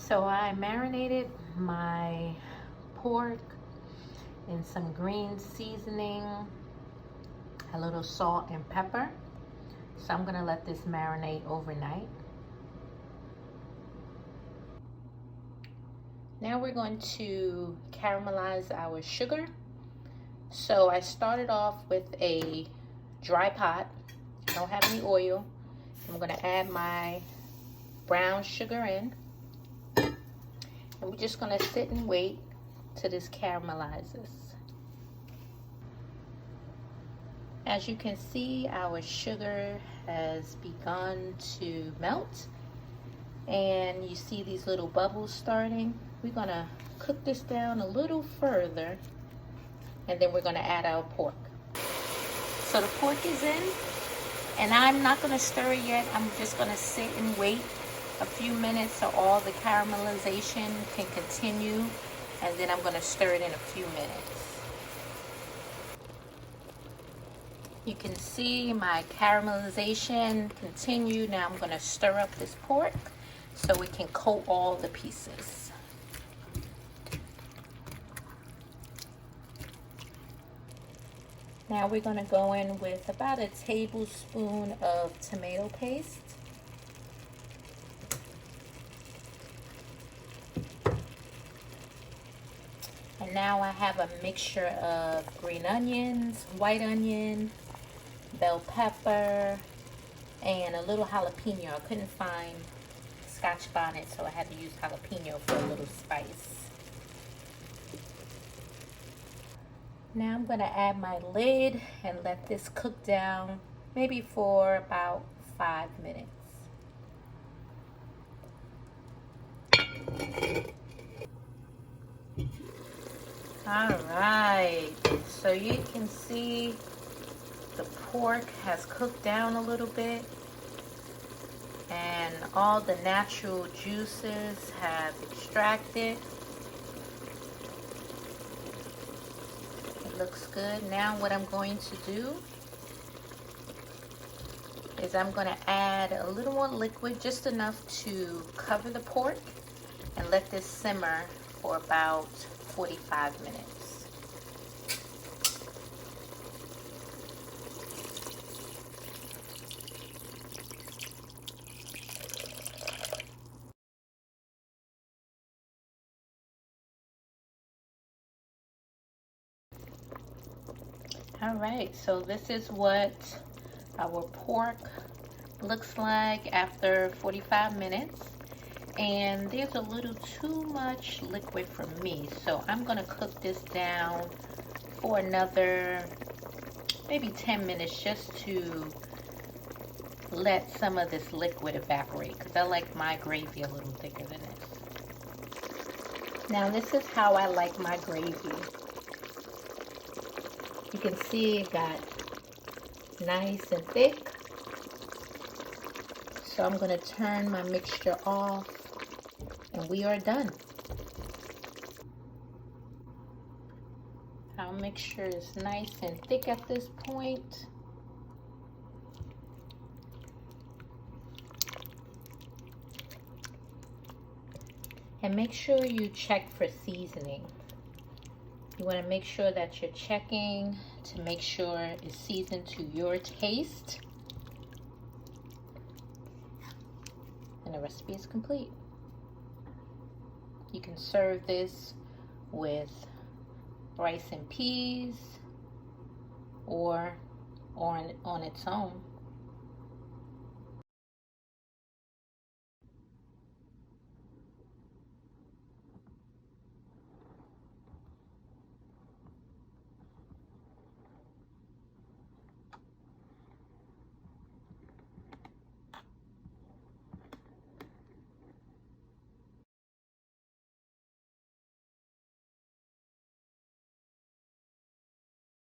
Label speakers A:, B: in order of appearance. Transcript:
A: So I marinated my pork in some green seasoning, a little salt and pepper. So I'm gonna let this marinate overnight. Now we're going to caramelize our sugar. So I started off with a dry pot. I don't have any oil. I'm gonna add my brown sugar in. And we're just gonna sit and wait till this caramelizes. As you can see, our sugar has begun to melt. And you see these little bubbles starting. We're gonna cook this down a little further, and then we're gonna add our pork. So the pork is in, and I'm not gonna stir it yet. I'm just gonna sit and wait a few minutes so all the caramelization can continue, and then I'm gonna stir it in a few minutes. You can see my caramelization continue. Now I'm gonna stir up this pork so we can coat all the pieces. Now we're gonna go in with about a tablespoon of tomato paste. And now I have a mixture of green onions, white onion, bell pepper, and a little jalapeno. I couldn't find Scotch bonnet, so I had to use jalapeno for a little spice. Now I'm going to add my lid and let this cook down maybe for about 5 minutes. All right, so you can see the pork has cooked down a little bit, and all the natural juices have extracted. It looks good. Now what I'm going to do is I'm going to add a little more liquid, just enough to cover the pork, and let this simmer for about 45 minutes. All right, so this is what our pork looks like after 45 minutes. And there's a little too much liquid for me, so I'm gonna cook this down for another maybe 10 minutes just to let some of this liquid evaporate, because I like my gravy a little thicker than this. Now this is how I like my gravy. You can see it got nice and thick. So I'm gonna turn my mixture off, and we are done. Our mixture is nice and thick at this point. And make sure you check for seasoning. You want to make sure that you're checking to make sure it's seasoned to your taste. And the recipe is complete. You can serve this with rice and peas or on its own.